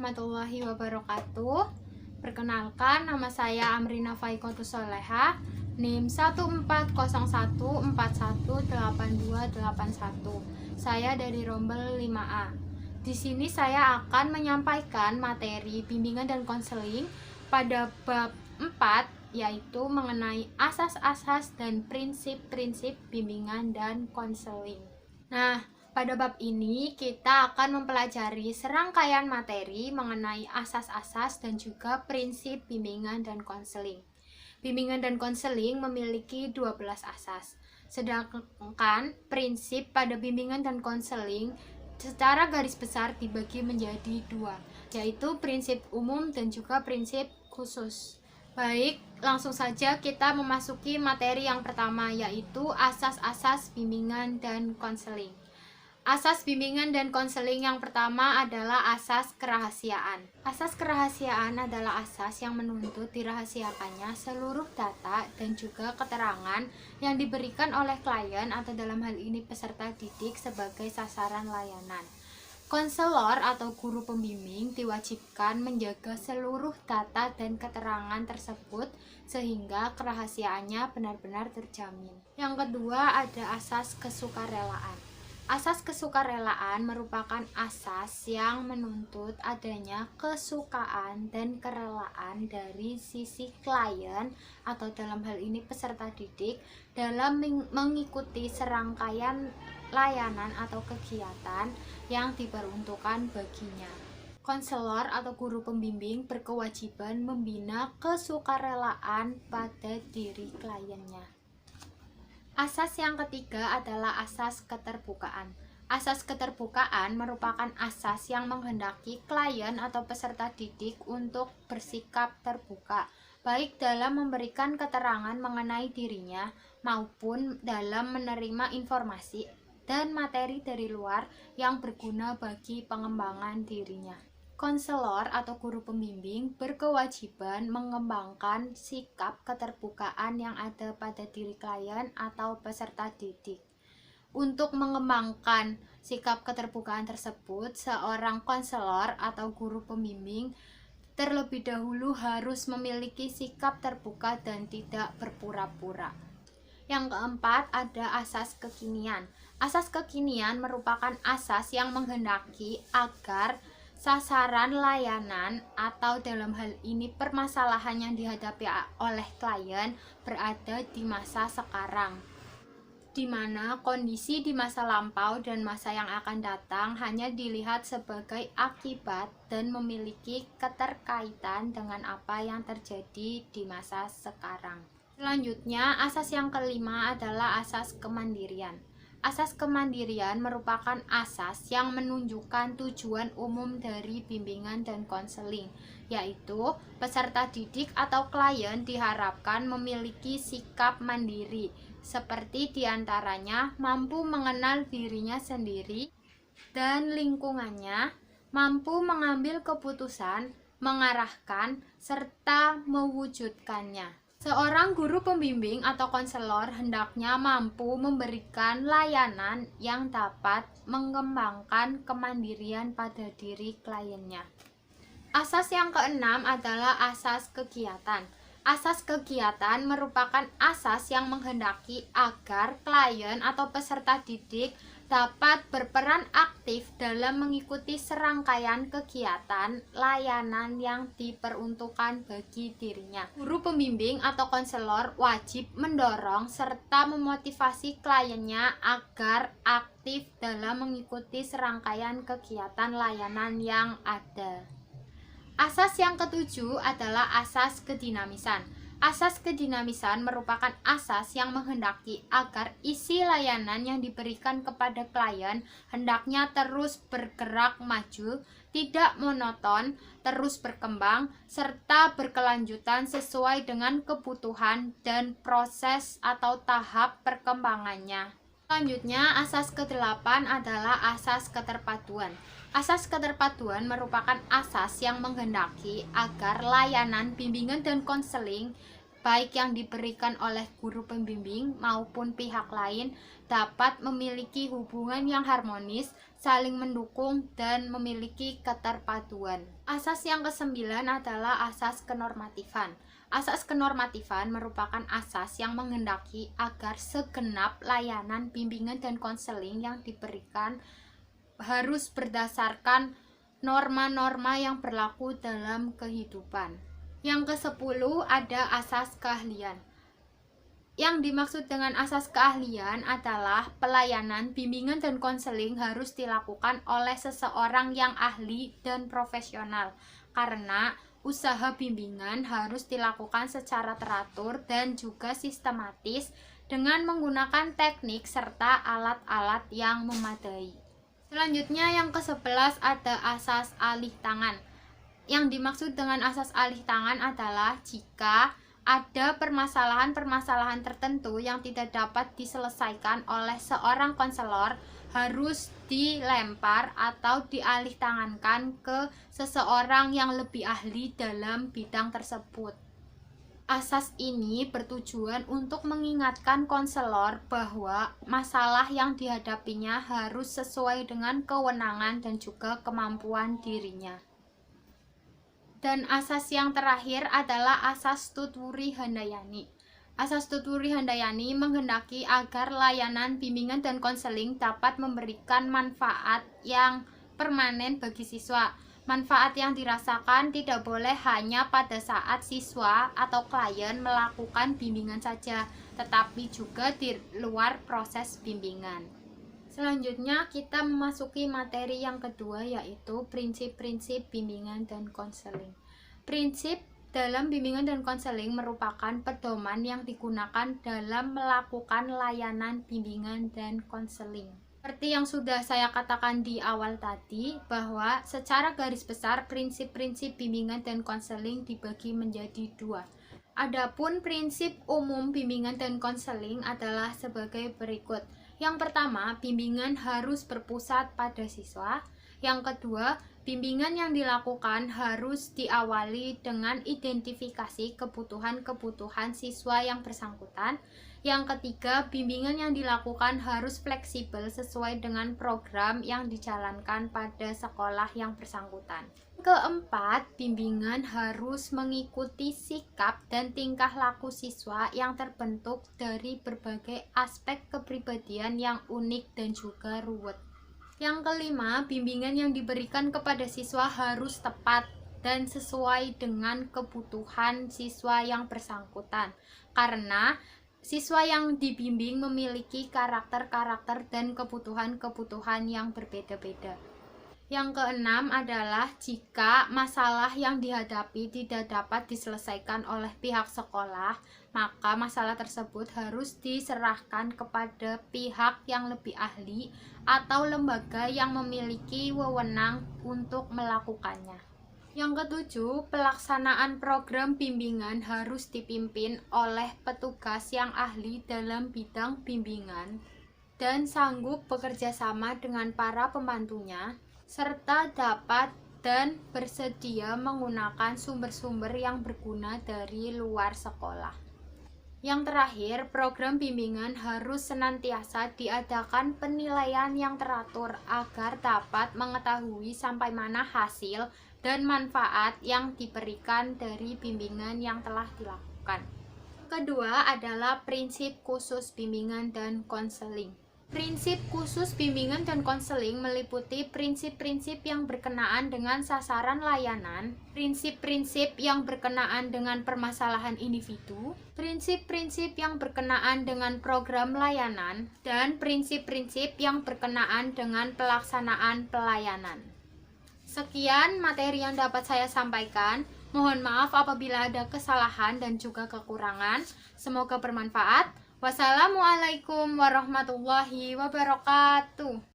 warahmatullahi wabarakatuh. Perkenalkan, nama saya Amrina Faikotus Soleha, NIM 14141818281. Saya dari Rombel 5A. Di sini saya akan menyampaikan materi bimbingan dan konseling pada bab 4, yaitu mengenai asas-asas dan prinsip-prinsip bimbingan dan konseling. Nah, pada bab ini kita akan mempelajari serangkaian materi mengenai asas-asas dan juga prinsip bimbingan dan konseling. Bimbingan dan konseling memiliki 12 asas. Sedangkan prinsip pada bimbingan dan konseling secara garis besar dibagi menjadi dua, yaitu prinsip umum dan juga prinsip khusus. Baik, langsung saja kita memasuki materi yang pertama, yaitu asas-asas bimbingan dan konseling. Asas bimbingan dan konseling yang pertama adalah asas kerahasiaan. Asas kerahasiaan adalah asas yang menuntut dirahasiakannya seluruh data dan juga keterangan yang diberikan oleh klien atau dalam hal ini peserta didik sebagai sasaran layanan. Konselor atau guru pembimbing diwajibkan menjaga seluruh data dan keterangan tersebut sehingga kerahasiaannya benar-benar terjamin. Yang kedua ada asas kesukarelaan. Asas kesukarelaan merupakan asas yang menuntut adanya kesukaan dan kerelaan dari sisi klien atau dalam hal ini peserta didik dalam mengikuti serangkaian layanan atau kegiatan yang diperuntukkan baginya. Konselor atau guru pembimbing berkewajiban membina kesukarelaan pada diri kliennya. Asas yang ketiga adalah asas keterbukaan. Asas keterbukaan merupakan asas yang menghendaki klien atau peserta didik untuk bersikap terbuka, baik dalam memberikan keterangan mengenai dirinya maupun dalam menerima informasi dan materi dari luar yang berguna bagi pengembangan dirinya. Konselor atau guru pembimbing berkewajiban mengembangkan sikap keterbukaan yang ada pada diri klien atau peserta didik. Untuk mengembangkan sikap keterbukaan tersebut, seorang konselor atau guru pembimbing terlebih dahulu harus memiliki sikap terbuka dan tidak berpura-pura. Yang keempat ada asas kekinian. Asas kekinian merupakan asas yang menghendaki agar sasaran layanan atau dalam hal ini permasalahan yang dihadapi oleh klien berada di masa sekarang, di mana kondisi di masa lampau dan masa yang akan datang hanya dilihat sebagai akibat dan memiliki keterkaitan dengan apa yang terjadi di masa sekarang. Selanjutnya, asas yang kelima adalah asas kemandirian. Asas kemandirian merupakan asas yang menunjukkan tujuan umum dari bimbingan dan konseling, yaitu peserta didik atau klien diharapkan memiliki sikap mandiri, seperti diantaranya mampu mengenal dirinya sendiri dan lingkungannya, mampu mengambil keputusan, mengarahkan, serta mewujudkannya. Seorang guru pembimbing atau konselor hendaknya mampu memberikan layanan yang dapat mengembangkan kemandirian pada diri kliennya. Asas yang keenam adalah asas kegiatan. Asas kegiatan merupakan asas yang menghendaki agar klien atau peserta didik dapat berperan aktif dalam mengikuti serangkaian kegiatan layanan yang diperuntukkan bagi dirinya. Guru pembimbing atau konselor wajib mendorong serta memotivasi kliennya agar aktif dalam mengikuti serangkaian kegiatan layanan yang ada. Asas yang ketujuh adalah asas kedinamisan. Asas kedinamisan merupakan asas yang menghendaki agar isi layanan yang diberikan kepada klien hendaknya terus bergerak maju, tidak monoton, terus berkembang, serta berkelanjutan sesuai dengan kebutuhan dan proses atau tahap perkembangannya. Selanjutnya, asas ke-8 adalah asas keterpaduan. Asas keterpaduan merupakan asas yang menghendaki agar layanan bimbingan dan konseling baik yang diberikan oleh guru pembimbing maupun pihak lain, dapat memiliki hubungan yang harmonis, saling mendukung, dan memiliki keterpaduan. Asas yang kesembilan adalah asas kenormatifan. Asas kenormatifan merupakan asas yang menghendaki agar segenap layanan bimbingan dan konseling yang diberikan harus berdasarkan norma-norma yang berlaku dalam kehidupan. Yang ke-10 ada asas keahlian. Yang dimaksud dengan asas keahlian adalah pelayanan, bimbingan, dan konseling harus dilakukan oleh seseorang yang ahli dan profesional, karena usaha bimbingan harus dilakukan secara teratur dan juga sistematis dengan menggunakan teknik serta alat-alat yang memadai. Selanjutnya yang ke-11 ada asas alih tangan. Yang dimaksud dengan asas alih tangan adalah jika ada permasalahan-permasalahan tertentu yang tidak dapat diselesaikan oleh seorang konselor, harus dilempar atau dialih tangankan ke seseorang yang lebih ahli dalam bidang tersebut. Asas ini bertujuan untuk mengingatkan konselor bahwa masalah yang dihadapinya harus sesuai dengan kewenangan dan juga kemampuan dirinya. Dan asas yang terakhir adalah asas Tutwuri Handayani. Asas Tutwuri Handayani menghendaki agar layanan bimbingan dan konseling dapat memberikan manfaat yang permanen bagi siswa. Manfaat yang dirasakan tidak boleh hanya pada saat siswa atau klien melakukan bimbingan saja, tetapi juga di luar proses bimbingan. Selanjutnya kita memasuki materi yang kedua, yaitu prinsip-prinsip bimbingan dan konseling. Prinsip dalam bimbingan dan konseling merupakan pedoman yang digunakan dalam melakukan layanan bimbingan dan konseling. Seperti yang sudah saya katakan di awal tadi, bahwa secara garis besar prinsip-prinsip bimbingan dan konseling dibagi menjadi dua. Adapun prinsip umum bimbingan dan konseling adalah sebagai berikut. Yang pertama, bimbingan harus berpusat pada siswa. Yang kedua, bimbingan yang dilakukan harus diawali dengan identifikasi kebutuhan-kebutuhan siswa yang bersangkutan. Yang ketiga, bimbingan yang dilakukan harus fleksibel sesuai dengan program yang dijalankan pada sekolah yang bersangkutan. Keempat, bimbingan harus mengikuti sikap dan tingkah laku siswa yang terbentuk dari berbagai aspek kepribadian yang unik dan juga ruwet. Yang kelima, bimbingan yang diberikan kepada siswa harus tepat dan sesuai dengan kebutuhan siswa yang bersangkutan, karena siswa yang dibimbing memiliki karakter-karakter dan kebutuhan-kebutuhan yang berbeda-beda. Yang keenam adalah jika masalah yang dihadapi tidak dapat diselesaikan oleh pihak sekolah, maka masalah tersebut harus diserahkan kepada pihak yang lebih ahli atau lembaga yang memiliki wewenang untuk melakukannya. Yang ketujuh, pelaksanaan program bimbingan harus dipimpin oleh petugas yang ahli dalam bidang bimbingan dan sanggup bekerja sama dengan para pembantunya, serta dapat dan bersedia menggunakan sumber-sumber yang berguna dari luar sekolah. Yang terakhir, program bimbingan harus senantiasa diadakan penilaian yang teratur agar dapat mengetahui sampai mana hasil dan manfaat yang diberikan dari bimbingan yang telah dilakukan. Kedua adalah prinsip khusus bimbingan dan konseling. Prinsip khusus bimbingan dan konseling meliputi prinsip-prinsip yang berkenaan dengan sasaran layanan, prinsip-prinsip yang berkenaan dengan permasalahan individu, prinsip-prinsip yang berkenaan dengan program layanan, dan prinsip-prinsip yang berkenaan dengan pelaksanaan pelayanan. Sekian materi yang dapat saya sampaikan. Mohon maaf apabila ada kesalahan dan juga kekurangan. Semoga bermanfaat. Wassalamualaikum warahmatullahi wabarakatuh.